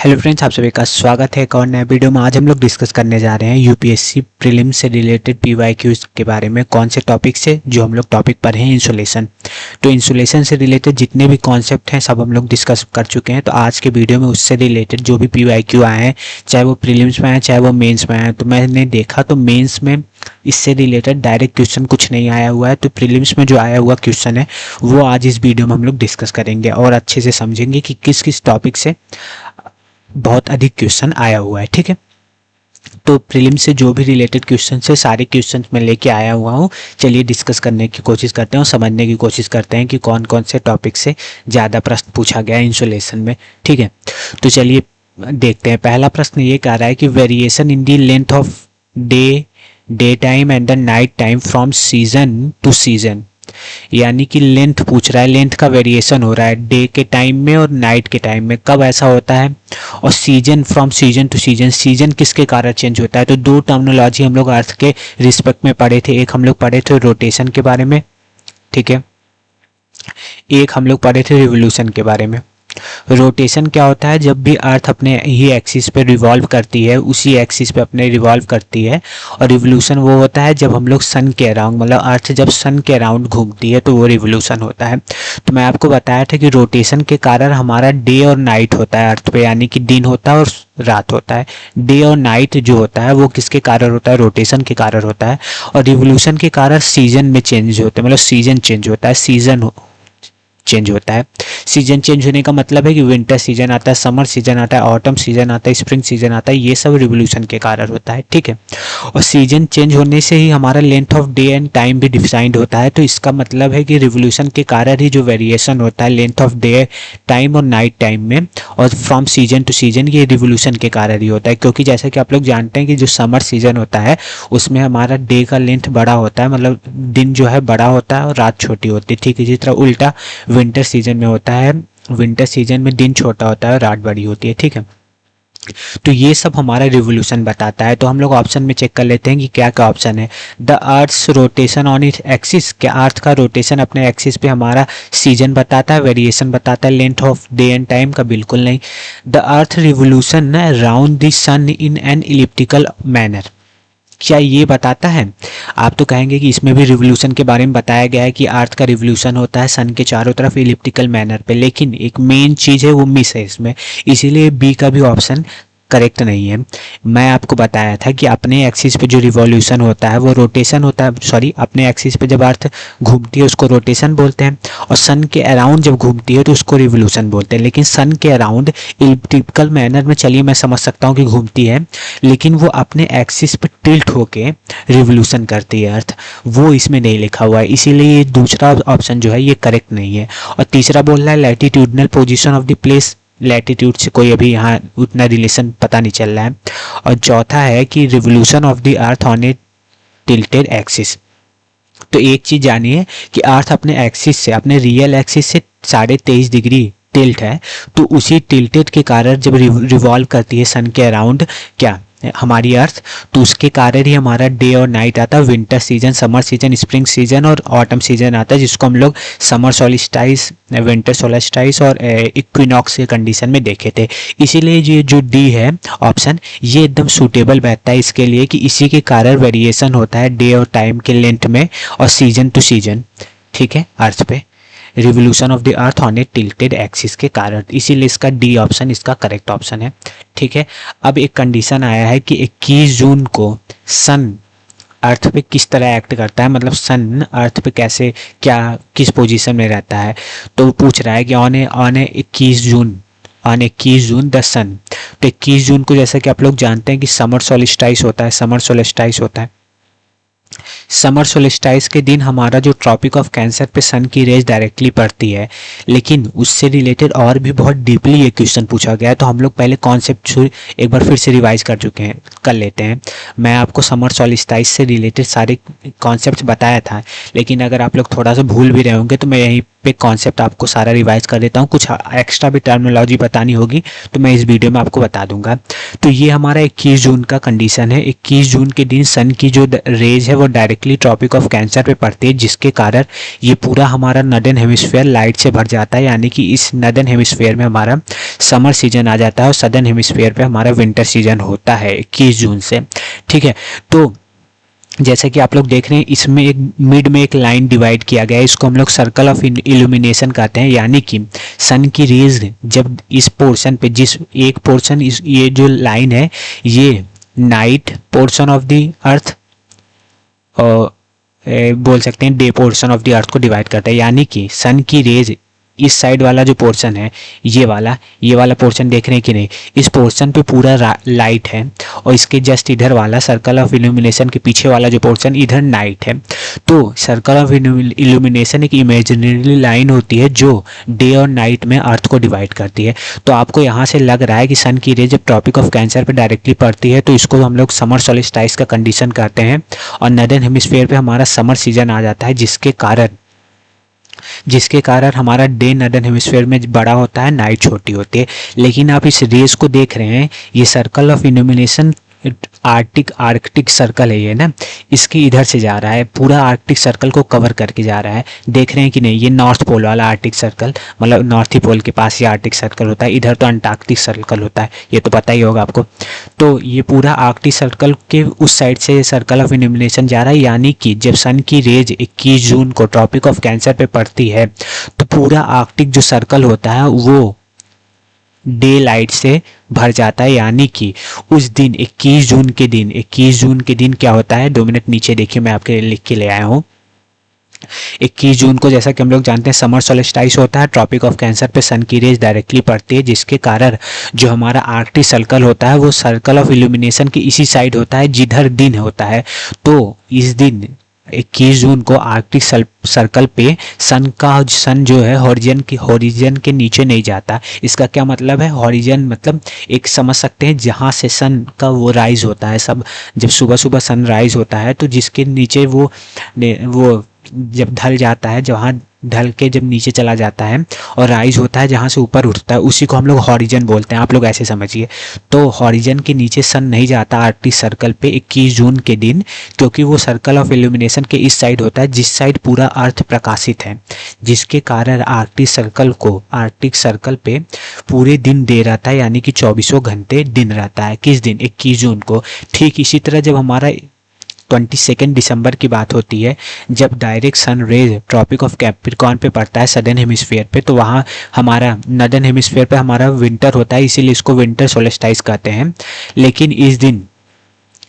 Hello friends, आप सभी का स्वागत है एक और नए वीडियो में। आज हम लोग डिस्कस करने जा रहे हैं यूपीएससी प्रीलिम्स से रिलेटेड पीवाईक्यूज के बारे में। कौन से टॉपिक से? जो हम लोग टॉपिक पर हैं इंसुलेशन। तो इंसुलेशन से रिलेटेड जितने भी कॉन्सेप्ट हैं सब हम लोग डिस्कस कर चुके हैं। तो आज के वीडियो में उससे रिलेटेड जो भी पीवाईक्यू आए हैं, चाहे वो प्रीलिम्स में आए चाहे वो मेन्स में आए, तो मैंने देखा तो मेन्स में इससे रिलेटेड डायरेक्ट क्वेश्चन कुछ नहीं आया हुआ है। तो प्रीलिम्स में जो आया हुआ क्वेश्चन है वो आज इस वीडियो में हम लोग डिस्कस करेंगे और अच्छे से समझेंगे कि किस किस टॉपिक से बहुत अधिक क्वेश्चन आया हुआ है। ठीक है, तो प्रीलिम्स से जो भी रिलेटेड क्वेश्चन है सारे क्वेश्चन मैं लेके आया हुआ हूँ। चलिए डिस्कस करने की कोशिश करते हैं और समझने की कोशिश करते हैं कि कौन कौन से टॉपिक से ज़्यादा प्रश्न पूछा गया है इंसुलेशन में। ठीक है, तो चलिए देखते हैं। पहला प्रश्न ये कह रहा है कि variation in the length of day time and the night time from season two season. यानी कि लेंथ पूछ रहा है, लेंथ का वेरिएशन हो रहा है डे के टाइम में और नाइट के टाइम में, कब ऐसा होता है। और season from season two season, season किसके कारण चेंज होता है। तो दो टर्मिनोलॉजी हम लोग अर्थ के रिस्पेक्ट में पढ़े थे। एक हम लोग पढ़े थे रोटेशन के बारे में, ठीक है, एक हम लोग पढ़े थे रिवोल्यूशन के बारे में। रोटेशन क्या होता है? जब भी अर्थ अपने ही एक्सिस पे रिवॉल्व करती है, उसी एक्सिस पे अपने रिवॉल्व करती है। और रिवोल्यूशन वो होता है जब हम लोग सन के अराउंड, मतलब अर्थ जब सन के अराउंड घूमती है तो वो रिवोल्यूशन होता है। तो मैं आपको बताया था कि रोटेशन के कारण हमारा डे और नाइट होता है अर्थ पे, यानी कि दिन होता है और रात होता है। डे और नाइट जो होता है वो किसके कारण होता है? रोटेशन के कारण होता है। और रिवोल्यूशन के कारण सीजन में चेंज होते हैं, मतलब सीजन चेंज होता है, सीजन चेंज होता है। सीजन चेंज होने का मतलब है कि विंटर सीजन आता है, समर सीजन आता है, ऑटम सीजन आता है, स्प्रिंग सीजन आता है। ये सब रिवोल्यूशन के कारण होता है। ठीक है, और सीजन चेंज होने से ही हमारा length of day and time भी डिफाइंड होता है। तो इसका मतलब है कि रिवोल्यूशन के कारण ही जो वेरिएशन होता है लेंथ ऑफ डे टाइम और नाइट टाइम में और फ्रॉम सीजन टू सीजन, ये रिवोल्यूशन के कारण ही होता है। क्योंकि जैसा कि आप लोग जानते हैं कि जो समर सीजन होता है उसमें हमारा डे का लेंथ बड़ा होता है, मतलब दिन जो है बड़ा होता है और रात छोटी होती है। ठीक है, जिस तरह उल्टा विंटर सीजन में होता है, विंटर सीजन में दिन छोटा होता है और रात बड़ी होती है। ठीक है, तो ये सब हमारा रिवोल्यूशन बताता है। तो हम लोग ऑप्शन में चेक कर लेते हैं कि क्या क्या ऑप्शन है। The earth's rotation on it axis, क्या अर्थ का रोटेशन अपने एक्सिस पे हमारा सीजन बताता है, वेरिएशन बताता है length of day and time का? बिल्कुल नहीं। The earth revolution around the sun in an elliptical manner, क्या ये बताता है? आप तो कहेंगे कि इसमें भी रिवोल्यूशन के बारे में बताया गया है कि अर्थ का रिवोल्यूशन होता है सन के चारों तरफ इलिप्टिकल मैनर पे, लेकिन एक मेन चीज़ है वो मिस है इसमें, इसीलिए बी का भी ऑप्शन करेक्ट नहीं है। मैं आपको बताया था कि अपने एक्सिस पे जो रिवॉल्यूशन होता है वो रोटेशन होता है, सॉरी, अपने एक्सिस पे जब अर्थ घूमती है उसको रोटेशन बोलते हैं, और सन के अराउंड जब घूमती है तो उसको रिवोल्यूशन बोलते हैं। लेकिन सन के अराउंड इलिप्टिकल मैनर में, चलिए मैं समझ सकता हूँ कि घूमती है, लेकिन वो अपने एक्सिस पे टिल्ट होके रिवोल्यूशन करती है अर्थ, वो इसमें नहीं लिखा हुआ है, इसीलिए दूसरा ऑप्शन जो है ये करेक्ट नहीं है। और तीसरा बोल रहा है latitudinal position of the place, latitude से कोई अभी यहाँ उतना रिलेशन पता नहीं चल रहा है। और चौथा है कि revolution of the earth on A tilted axis. तो एक चीज जानिए कि अर्थ अपने एक्सिस से, अपने रियल एक्सिस से 23.5 डिग्री टिल्ट है, तो उसी टिल्टेड के कारण जब रिवॉल्व करती है सन के अराउंड क्या हमारी अर्थ, तो उसके कारण ही हमारा डे और नाइट आता है। Winter season, summer season, spring season और ऑटम सीजन आता है, जिसको हम लोग समर सोलिस्टाइस, विंटर सोलिस्टाइस और इक्विनॉक्स के कंडीशन में देखे थे। इसीलिए ये जो डी है ऑप्शन, ये एकदम सूटेबल बैठता है इसके लिए कि इसी के कारण वेरिएशन होता है डे और टाइम के लेंथ में और सीजन टू सीजन, ठीक है, अर्थ पे revolution of the earth on A tilted axis के कारण, इसीलिए इसका डी ऑप्शन इसका करेक्ट ऑप्शन है। ठीक है, अब एक कंडीशन आया है कि 21 जून को सन अर्थ पे किस तरह एक्ट करता है, मतलब सन अर्थ पे कैसे, क्या किस पोजीशन में रहता है। तो पूछ रहा है कि ऑन ए 21 जून द सन, तो 21 जून को जैसा कि आप लोग जानते हैं कि समर सोलिस्टाइस होता है, समर सोलिस्टाइस होता है। समर सोलिस्टाइस के दिन हमारा जो ट्रॉपिक ऑफ कैंसर पे सन की रेज डायरेक्टली पड़ती है, लेकिन उससे रिलेटेड और भी बहुत डीपली ये क्वेश्चन पूछा गया है। तो हम लोग पहले कॉन्सेप्ट एक बार फिर से रिवाइज कर लेते हैं। मैं आपको समर सोलिस्टाइस से रिलेटेड सारे कॉन्सेप्ट बताया था, लेकिन अगर आप लोग थोड़ा सा भूल भी रहे होंगे तो मैं यहीं पे कॉन्सेप्ट आपको सारा रिवाइज कर देता हूँ। कुछ एक्स्ट्रा भी टर्मिनोलॉजी बतानी होगी तो मैं इस वीडियो में आपको बता दूंगा। तो ये हमारा 21 जून का कंडीशन है। 21 जून के दिन सन की जो रेज है वो डायरेक्टली ट्रॉपिक ऑफ कैंसर पे पड़ती है, जिसके कारण ये पूरा हमारा नॉर्दर्न हेमिस्फीयर लाइट से भर जाता है, यानी कि इस नॉर्दर्न हेमिस्फीयर में हमारा समर सीजन आ जाता है और सदर्न हेमिस्फीयर पे हमारा विंटर सीजन होता है 21 जून से। ठीक है, तो जैसे कि आप लोग देख रहे हैं इसमें एक मिड में एक लाइन डिवाइड किया गया है, इसको हम लोग सर्कल ऑफ इल्यूमिनेशन कहते हैं। यानी कि सन की रेज जब इस पोर्शन पे, जिस एक पोर्शन, इस ये जो लाइन है ये night portion of the earth और बोल सकते हैं day portion of the earth को डिवाइड करता है। यानी कि सन की रेज इस साइड वाला जो पोर्शन है, ये वाला पोर्शन देख रहे हैं कि नहीं, इस पोर्शन पे पूरा लाइट है और इसके जस्ट इधर वाला सर्कल ऑफ इल्यूमिनेशन के पीछे वाला जो पोर्शन इधर नाइट है। तो सर्कल ऑफ इल्यूमिनेशन एक इमेजिनरी लाइन होती है जो डे और नाइट में अर्थ को डिवाइड करती है। तो आपको यहाँ से लग रहा है कि सन की रे जब ट्रॉपिक ऑफ कैंसर पे डायरेक्टली पड़ती है तो इसको हम लोग समर सोलिस्टाइस का कंडीशन करते हैं और नॉर्दर्न हेमिस्फीयर पे हमारा समर सीजन आ जाता है, जिसके कारण हमारा डे नॉर्दर्न हेमिस्फीयर में बड़ा होता है, नाइट छोटी होती है। लेकिन आप इस रेस को देख रहे हैं, ये circle of illumination Arctic circle है ये ना, इसके इधर से जा रहा है, पूरा आर्कटिक सर्कल को कवर करके जा रहा है। देख रहे हैं कि नहीं, ये नॉर्थ पोल वाला आर्कटिक सर्कल, मतलब नॉर्थ पोल के पास ये आर्कटिक सर्कल होता है, इधर तो अंटार्कटिक सर्कल होता है, ये तो पता ही होगा आपको। तो ये पूरा आर्कटिक सर्कल के उस साइड से सर्कल ऑफ इल्यूमिनेशन जा रहा है। यानी कि जब सन की रेज 21 जून को ट्रॉपिक ऑफ कैंसर पे पड़ती है तो पूरा आर्कटिक जो सर्कल होता है वो डे लाइट से भर जाता है। यानी कि उस दिन 21 जून के दिन क्या होता है, 2 मिनट नीचे देखिए, मैं आपके लिए लिख के ले आया हूँ। 21 जून को जैसा कि हम लोग जानते हैं समर सोलिस्टाइस होता है, ट्रॉपिक ऑफ कैंसर पे सन की रेज डायरेक्टली पड़ती है, जिसके कारण जो हमारा आर्कटिक सर्कल होता है वो सर्कल ऑफ इल्यूमिनेशन के इसी साइड होता है जिधर दिन होता है। तो इस दिन 21 जून को आर्कटिक सर्कल पे सन जो है हॉरिजन के नीचे नहीं जाता। इसका क्या मतलब है, हॉरिजन मतलब एक समझ सकते हैं जहाँ से सन का वो राइज होता है, सब जब सुबह सुबह सन राइज होता है तो जिसके नीचे वो जब ढल जाता है, जहाँ ढल के जब नीचे चला जाता है और राइज होता है जहाँ से ऊपर उठता है, उसी को हम लोग हॉरिजन बोलते हैं। आप लोग ऐसे समझिए। तो हॉरिजन के नीचे सन नहीं जाता आर्कटिक सर्कल पे 21 जून के दिन, क्योंकि वो सर्कल ऑफ इल्यूमिनेशन के इस साइड होता है जिस साइड पूरा अर्थ प्रकाशित है, जिसके कारण आर्कटिक सर्कल पे पूरे दिन दे रहता है, यानी कि 24 घंटे दिन रहता है। किस दिन, 21 जून को। ठीक इसी तरह जब हमारा 22 दिसंबर की बात होती है, जब direct sun rays tropic of Capricorn पे पड़ता है सदर्न हेमिस्फीयर पे, तो वहाँ हमारा नॉर्दर्न हेमिस्फीयर पे हमारा विंटर होता है, इसीलिए इसको विंटर सोलिस्टाइस कहते हैं। लेकिन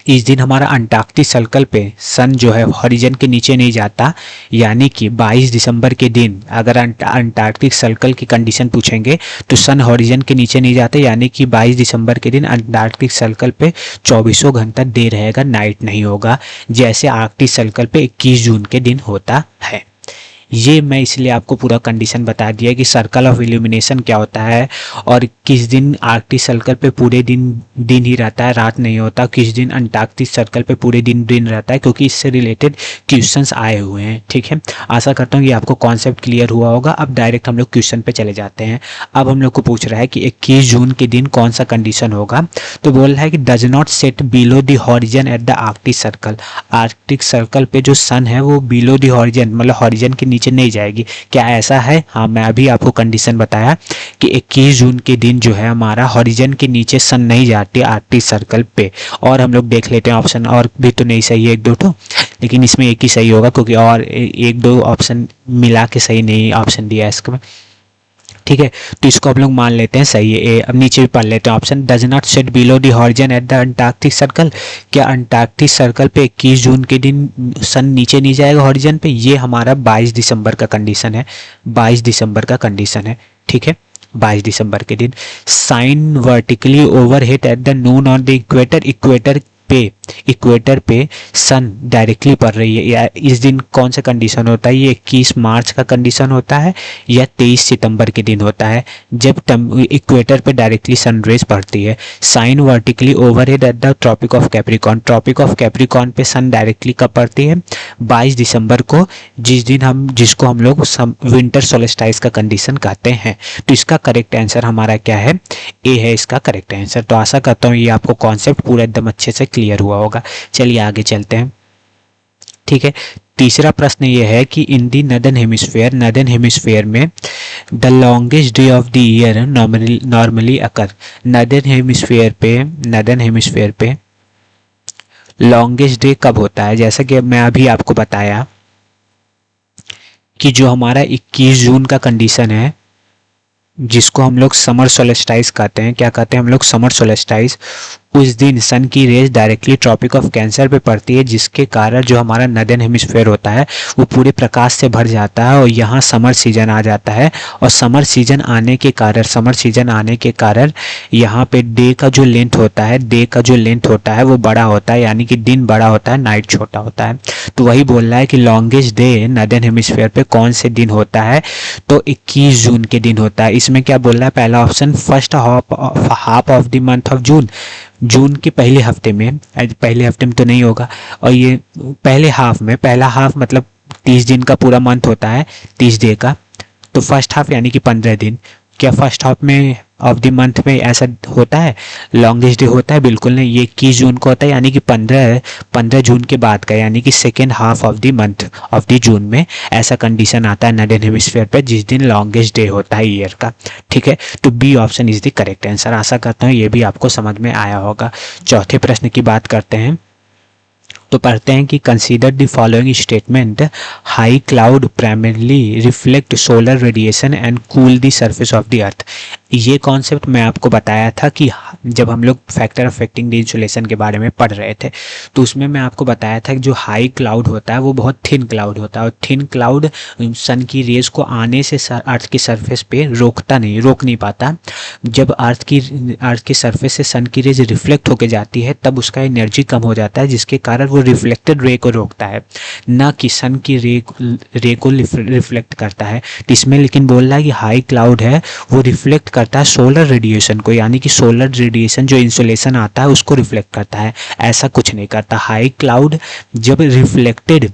इस दिन हमारा अंटार्कटिक सर्कल पे सन जो है हॉरिजन के नीचे नहीं जाता। यानी कि 22 दिसंबर के दिन अगर अंटार्कटिक सर्कल की कंडीशन पूछेंगे तो सन हॉरिजन के नीचे नहीं जाते, यानी कि 22 दिसंबर के दिन अंटार्कटिक सर्कल पे 24 घंटा डे रहेगा, नाइट नहीं होगा, जैसे आर्कटिक सर्कल पे 21 जून के दिन होता है। ये मैं इसलिए आपको पूरा कंडीशन बता दिया कि सर्कल ऑफ इल्यूमिनेशन क्या होता है और किस दिन आर्कटिक सर्कल पे पूरे दिन ही रहता है, रात नहीं होता, किस दिन अंटार्कटिक सर्कल पे पूरे दिन रहता है, क्योंकि इससे रिलेटेड क्वेश्चंस आए हुए हैं। ठीक है, आशा करता हूँ ये आपको कॉन्सेप्ट क्लियर हुआ होगा। अब डायरेक्ट हम लोग क्वेश्चन पे चले जाते हैं। अब हम लोग को पूछ रहा है कि 21 जून के दिन कौन सा कंडीशन होगा, तो बोल रहा है कि does not set below the horizon at the Arctic circle. Arctic circle पे जो सन है वो बिलो द हॉरिजन मतलब हॉरिजन के नीचे नहीं जाएगी। क्या ऐसा है? हाँ, मैं अभी आपको कंडीशन बताया कि 21 जून के दिन जो है हमारा हॉरिजन के नीचे सन नहीं जाती आर्कटिक सर्कल पे। और हम लोग देख लेते हैं ऑप्शन, और भी तो नहीं सही है, 1 2 तो, लेकिन इसमें एक ही सही होगा क्योंकि और 1 2 ऑप्शन मिला के सही नहीं ऑप्शन दिया है इसमें। ठीक है, तो इसको हम लोग मान लेते हैं सही है ए। अब नीचे भी पढ़ लेते हैं option, does not set below the horizon at the Antarctic circle. क्या अंटार्कटिक सर्कल पे 21 जून के दिन सन नीचे नहीं जाएगा हॉरिजन पे? ये हमारा 22 दिसंबर का कंडीशन है, 22 दिसंबर का कंडीशन है। ठीक है, 22 दिसंबर के दिन sign vertically overhead at the noon on the equator. Equator पे इक्वेटर पे सन डायरेक्टली पड़ रही है, या इस दिन कौन सा कंडीशन होता है, ये 21 मार्च का कंडीशन होता है या 23 सितंबर के दिन होता है जब इक्वेटर पे डायरेक्टली सन रेज पड़ती है। Shine vertically overhead at the tropic of Capricorn, tropic of Capricorn पे सन डायरेक्टली कब पड़ती है, 22 दिसंबर को, जिसको हम लोग विंटर सोलेस्टाइस का कंडीशन कहते हैं। तो इसका करेक्ट आंसर हमारा क्या है, ए है इसका करेक्ट आंसर। तो आशा करता हूँ ये आपको कॉन्सेप्ट पूरा एकदम अच्छे से क्लियर हुआ होगा। चलिए आगे चलते हैं। ठीक है, तीसरा प्रश्न ये है कि इन दी नदर्न हेमिस्फेयर में the longest day of the year normally occur. Northern hemisphere पे लॉन्गेस्ट डे कब होता है? जैसा कि मैं अभी आपको बताया कि जो हमारा 21 जून का कंडीशन है, जिसको हम लोग समर सोलेस्टाइस कहते हैं, क्या कहते हैं हम लोग, समर सोलेस्टाइस, उस दिन सन की rays directly tropic of Cancer पे पड़ती है, जिसके कारण जो हमारा नदर्न हेमिस्फेयर होता है वो पूरे प्रकाश से भर जाता है और यहाँ समर सीजन आ जाता है। और समर सीजन आने के कारण यहाँ पे डे का जो लेंथ होता है वो बड़ा होता है, यानी कि दिन बड़ा होता है, नाइट छोटा होता है। तो वही बोल रहा है कि लॉन्गेस्ट डे नदर्न हेमिस्फेयर पे कौन से दिन होता है, तो 21 जून के दिन होता है। इसमें क्या बोल रहा है, पहला option first half of the month of June के पहले हफ्ते में तो नहीं होगा, और ये पहला हाफ मतलब 30 दिन का पूरा मंथ होता है, 30 डे का, तो फर्स्ट हाफ यानी कि 15 दिन। क्या फर्स्ट हाफ में ऑफ द मंथ में ऐसा होता है, लॉन्गेस्ट डे होता है? बिल्कुल नहीं, ये 21 जून को होता है, यानी कि 15 जून के बाद का, यानी कि second half of the month of the June में ऐसा कंडीशन आता है नदर्न हेमिस्फीयर पे, जिस दिन लॉन्गेस्ट डे होता है ईयर का। ठीक है, तो B option is the correct answer. आशा करता हूँ ये भी आपको समझ में आया होगा। चौथे प्रश्न की बात करते हैं, तो पढ़ते हैं कि consider the following statement, high cloud primarily reflect solar radiation and cool the surface of the earth. ये कॉन्सेप्ट मैं आपको बताया था कि जब हम लोग फैक्टर अफेक्टिंग द इंसुलेशन के बारे में पढ़ रहे थे, तो उसमें मैं आपको बताया था कि जो हाई क्लाउड होता है वो बहुत थिन क्लाउड होता है, और थिन क्लाउड सन की रेज को आने से अर्थ की सरफेस पे रोक नहीं पाता। जब अर्थ की सरफेस से सन की रेज रिफ्लेक्ट होके जाती है तब उसका एनर्जी कम हो जाता है, जिसके कारण वो रिफ्लेक्टेड रे को रोकता है, ना कि सन की रे को रिफ्लेक्ट करता है। तो इसमें लेकिन बोल रहा है कि हाई क्लाउड है वो रिफ्लेक्ट करता है सोलर रेडिएशन को, यानी कि सोलर रेडिएशन जो इंसुलेशन आता है उसको रिफ्लेक्ट करता है, ऐसा कुछ नहीं करता। हाई क्लाउड जब रिफ्लेक्टेड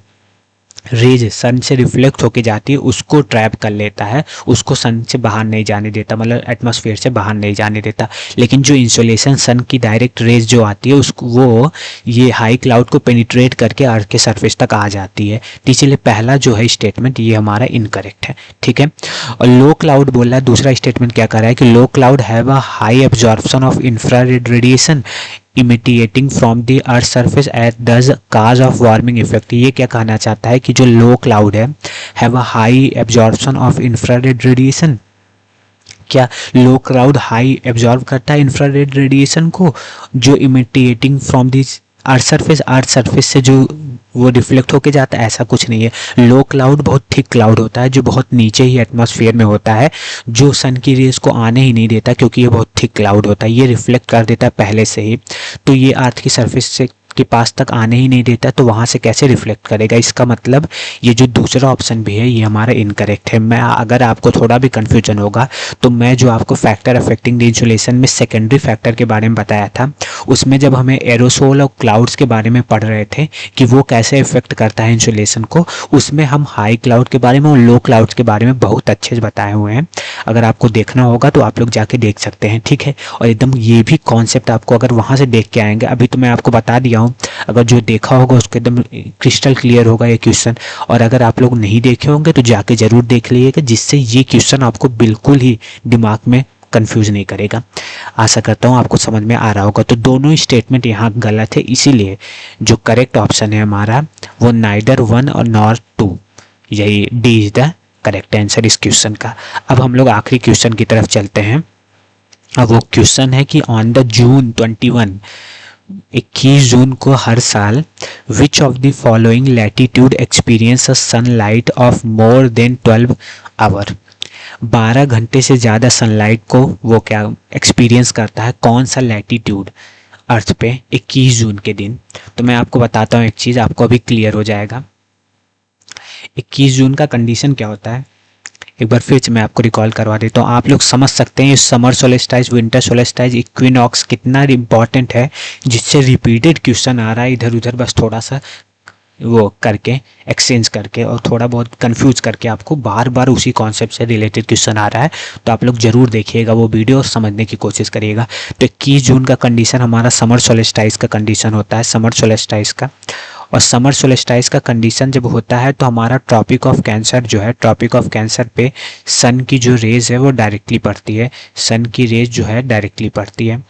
रेज सन से रिफ्लेक्ट होके जाती है उसको ट्रैप कर लेता है, उसको सन से बाहर नहीं जाने देता, मतलब एटमॉस्फेयर से बाहर नहीं जाने देता। लेकिन जो इंसुलेशन सन की डायरेक्ट रेज जो आती है उसको वो ये हाई क्लाउड को पेनिट्रेट करके अर्थ के सरफेस तक आ जाती है। तो इसलिए पहला जो है स्टेटमेंट ये हमारा इनकरेक्ट है। ठीक है, और लो क्लाउड बोल रहा है, दूसरा स्टेटमेंट क्या कर रहा है कि low cloud have a high absorption of infrared radiation emitting from the earth surface at this cause of warming effect. ये क्या कहना चाहता है कि जो लो क्लाउड है have a high absorption of infrared radiation. क्या लो क्लाउड हाई एब्जॉर्ब करता है इंफ्रारेड रेडिएशन को, जो इमिटिएटिंग फ्रॉम दिस अर्थ सरफेस से जो वो रिफ्लेक्ट होके जाता है? ऐसा कुछ नहीं है। लो क्लाउड बहुत थिक क्लाउड होता है जो बहुत नीचे ही एटमॉस्फेयर में होता है, जो सन की रेज को आने ही नहीं देता, क्योंकि ये बहुत थिक क्लाउड होता है, ये रिफ्लेक्ट कर देता है पहले से ही, तो ये अर्थ की सरफेस से के पास तक आने ही नहीं देता, तो वहाँ से कैसे रिफ्लेक्ट करेगा? इसका मतलब ये जो दूसरा ऑप्शन भी है ये हमारा इनकरेक्ट है। मैं अगर आपको थोड़ा भी कन्फ्यूजन होगा तो मैं जो आपको फैक्टर अफेक्टिंग द इंसुलेशन में सेकेंडरी फैक्टर के बारे में बताया था, उसमें जब हमें एरोसोल और क्लाउड्स के बारे में पढ़ रहे थे कि वो कैसे इफेक्ट करता है इंसुलेशन को, उसमें हम हाई क्लाउड के बारे में और लो क्लाउड्स के बारे में बहुत अच्छे से बताए हुए हैं। अगर आपको देखना होगा तो आप लोग जाके देख सकते हैं। ठीक है, और एकदम ये भी कॉन्सेप्ट आपको अगर वहाँ से देख के आएंगे, अभी तो मैं आपको बता दिया हूँ, अगर जो देखा होगा उसको एकदम क्रिस्टल क्लियर होगा ये क्वेश्चन, और अगर आप लोग नहीं देखे होंगे तो जाके जरूर देख लीजिएगा, जिससे ये क्वेश्चन आपको बिल्कुल ही दिमाग में कंफ्यूज नहीं करेगा। आशा करता हूँ आपको समझ में आ रहा होगा। तो दोनों स्टेटमेंट यहाँ गलत है, इसीलिए जो करेक्ट ऑप्शन है हमारा वो नाइदर 1 और नॉर 2, यही D is the correct answer इस क्वेश्चन का। अब हम लोग आखिरी क्वेश्चन की तरफ चलते हैं। अब वो क्वेश्चन है कि ऑन द जून 21 जून को हर साल which of the following latitude experience a sunlight of more than 12 hour. 12 घंटे से ज़्यादा सनलाइट को वो क्या एक्सपीरियंस करता है, कौन सा लैटिट्यूड? अर्थ पे 21 जून के दिन। तो मैं आपको बताता हूँ एक चीज़, आपको अभी क्लियर हो जाएगा। 21 जून का कंडीशन क्या होता है, एक बार फिर से मैं आपको रिकॉल करवा देता हूँ। आप लोग समझ सकते हैं समर सोलेस्टाइज, विंटर सोलेस्टाइज, इक्विनॉक्स कितना इंपॉर्टेंट है, जिससे रिपीटेड क्वेश्चन आ रहा है इधर उधर, बस थोड़ा सा वो करके एक्सचेंज करके और थोड़ा बहुत कंफ्यूज करके आपको बार बार उसी कॉन्सेप्ट से रिलेटेड क्वेश्चन आ रहा है। तो आप लोग जरूर देखिएगा वो वीडियो और समझने की कोशिश करिएगा। तो 21 जून का कंडीशन हमारा समर सोलेस्टाइज का कंडीशन होता है, समर सोलेस्टाइज का। और समर सोलेस्टाइज का कंडीशन जब होता है तो हमारा ट्रॉपिक ऑफ कैंसर जो है, ट्रॉपिक ऑफ कैंसर पे सन की जो रेज है वो डायरेक्टली पड़ती है, सन की रेज जो है डायरेक्टली पड़ती है।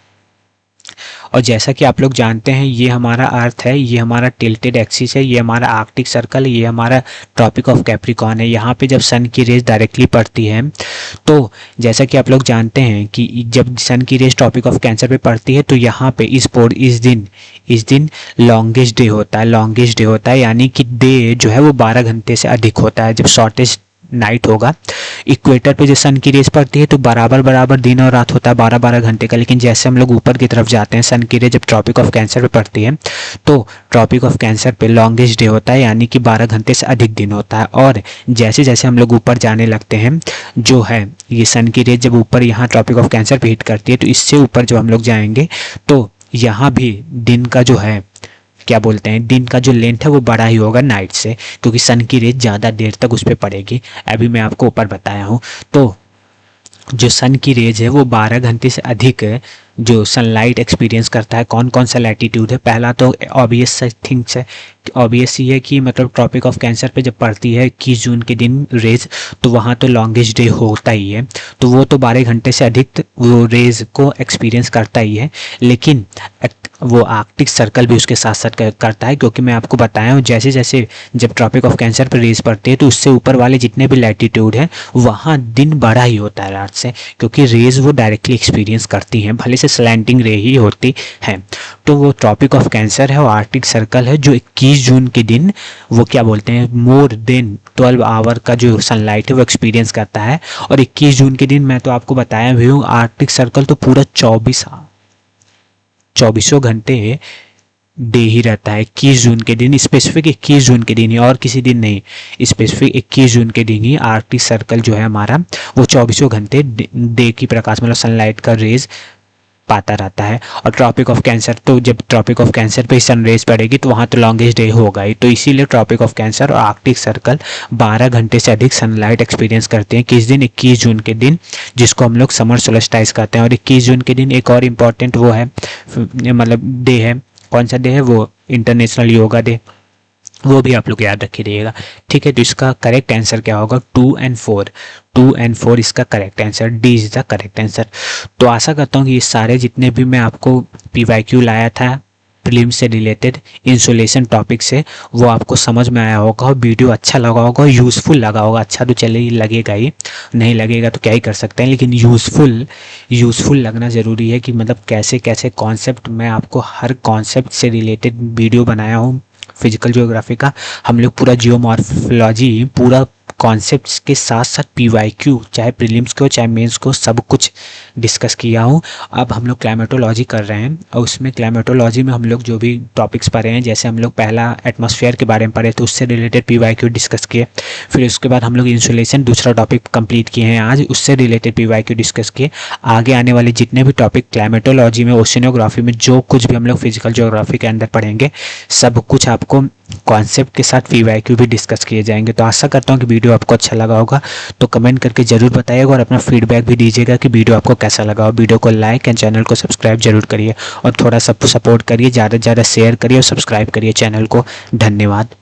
और जैसा कि आप लोग जानते हैं ये हमारा अर्थ है, ये हमारा टिल्टेड एक्सिस है, ये हमारा आर्कटिक सर्कल है, ये हमारा ट्रॉपिक ऑफ कैप्रिकॉर्न है। यहाँ पे जब सन की रेज डायरेक्टली पड़ती है तो जैसा कि आप लोग जानते हैं कि जब सन की रेज ट्रॉपिक ऑफ कैंसर पे पड़ती है तो यहाँ पे इस दिन लॉन्गेस्ट डे होता है, लॉन्गेस्ट डे होता है, यानी कि डे जो है वो 12 घंटे से अधिक होता है। जब शॉर्टेस्ट नाइट होगा, इक्वेटर पे जो सन की रेज पड़ती है तो बराबर दिन और रात होता है 12-12 घंटे का। लेकिन जैसे हम लोग ऊपर की तरफ जाते हैं, सन की रेज जब ट्रॉपिक ऑफ कैंसर पे पड़ती है तो ट्रॉपिक ऑफ कैंसर पे लॉन्गेस्ट डे होता है, यानी कि 12 घंटे से अधिक दिन होता है। और जैसे जैसे हम लोग ऊपर जाने लगते हैं, जो है ये सन की रेज जब ऊपर यहाँ ट्रॉपिक ऑफ कैंसर पे हिट करती है तो इससे ऊपर जब हम लोग जाएंगे तो यहाँ भी दिन का जो है क्या बोलते हैं, दिन का जो लेंथ है वो बड़ा ही होगा नाइट से, क्योंकि सन की रेज ज़्यादा देर तक उस पर पड़ेगी। अभी मैं आपको ऊपर बताया हूँ। तो जो सन की रेज है वो 12 घंटे से अधिक जो सनलाइट एक्सपीरियंस करता है। कौन कौन सा लैटिट्यूड है, पहला तो ऑब्वियस थिंग्स है, ऑब्वियस ही है कि मतलब ट्रॉपिक ऑफ कैंसर पे जब पड़ती है 21 जून के दिन रेज तो वहाँ तो लॉन्गेस्ट डे होता ही है, तो वो तो 12 घंटे से अधिक वो रेज को एक्सपीरियंस करता ही है। लेकिन वो आर्कटिक सर्कल भी उसके साथ साथ करता है, क्योंकि मैं आपको बताया हूँ जैसे जैसे जब ट्रॉपिक ऑफ कैंसर पर रेज पड़ती है तो उससे ऊपर वाले जितने भी लैटिट्यूड हैं वहाँ दिन बड़ा ही होता है रात से, क्योंकि रेज वो डायरेक्टली एक्सपीरियंस करती हैं, भले से स्लैंटिंग रे ही होती है। तो वो ट्रॉपिक ऑफ कैंसर है और आर्कटिक सर्कल है जो 21 जून के दिन वो क्या बोलते हैं मोर देन 12 आवर का जो सनलाइट है वो एक्सपीरियंस करता है। और 21 जून के दिन मैं तो आपको बताया भी हूँ आर्कटिक सर्कल तो पूरा 24 घंटे डे ही रहता है। 21 जून के दिन, स्पेसिफिक 21 जून के दिन ही, और किसी दिन नहीं, स्पेसिफिक 21 जून के दिन ही आर्कटिक सर्कल जो है हमारा वो 24 घंटे डे की प्रकाश मतलब सनलाइट का रेज पाता रहता है। और ट्रॉपिक ऑफ कैंसर तो जब ट्रॉपिक ऑफ कैंसर पे सन रेज पड़ेगी तो वहाँ तो लॉन्गेस्ट डे होगा ही, तो इसीलिए ट्रॉपिक ऑफ कैंसर और आर्कटिक सर्कल 12 घंटे से अधिक सनलाइट एक्सपीरियंस करते हैं। किस दिन, 21 जून के दिन, जिसको हम लोग समर सोलेस्टाइज कहते हैं। और 21 जून के दिन एक और इम्पॉर्टेंट वो है मतलब डे है, कौन सा डे है वो, इंटरनेशनल योगा डे, वो भी आप लोग याद रखिएगा। ठीक है, तो इसका करेक्ट आंसर क्या होगा, 2 और 4, 2 और 4 इसका correct answer, D is the correct answer. तो आशा करता हूँ कि ये सारे जितने भी मैं आपको PYQ लाया था प्रीलिम्स से रिलेटेड इंसुलेशन टॉपिक से वो आपको समझ में आया होगा और वीडियो अच्छा लगा होगा, यूज़फुल लगा होगा। अच्छा तो चले लगेगा ही, नहीं लगेगा तो क्या ही कर सकते हैं, लेकिन यूज़फुल लगना ज़रूरी है कि मतलब कैसे कैसे कॉन्सेप्ट, मैं आपको हर कॉन्सेप्ट से रिलेटेड वीडियो बनाया हूँ। फिजिकल ज्योग्राफी का हम लोग पूरा जियोमॉर्फोलॉजी पूरा कॉन्सेप्ट्स के साथ साथ PYQ चाहे प्रीलिम्स को चाहे मेंस को सब कुछ डिस्कस किया हूँ। अब हम लोग क्लाइमेटोलॉजी कर रहे हैं और उसमें क्लाइमेटोलॉजी में हम लोग जो भी टॉपिक्स पढ़े हैं, जैसे हम लोग पहला एटमॉस्फेयर के बारे में पढ़े तो उससे रिलेटेड PYQ डिस्कस किए, फिर उसके बाद हम लोग इंसुलेशन दूसरा टॉपिक कंप्लीट किए हैं आज, उससे रिलेटेड PYQ डिस्कस किए। आगे आने वाले जितने भी टॉपिक क्लाइमेटोलॉजी में, ओशिनोग्राफी में, जो कुछ भी हम लोग फिजिकल ज्योग्राफी के अंदर पढ़ेंगे सब कुछ आपको कॉन्सेप्ट के साथ PYQ भी डिस्कस किए जाएंगे। तो आशा करता हूँ कि वीडियो आपको अच्छा लगा होगा, तो कमेंट करके जरूर बताइएगा और अपना फीडबैक भी दीजिएगा कि वीडियो आपको कैसा लगा। और वीडियो को लाइक एंड चैनल को सब्सक्राइब जरूर करिए और थोड़ा सा सपोर्ट करिए, ज़्यादा से ज़्यादा शेयर करिए और सब्सक्राइब करिए चैनल को। धन्यवाद।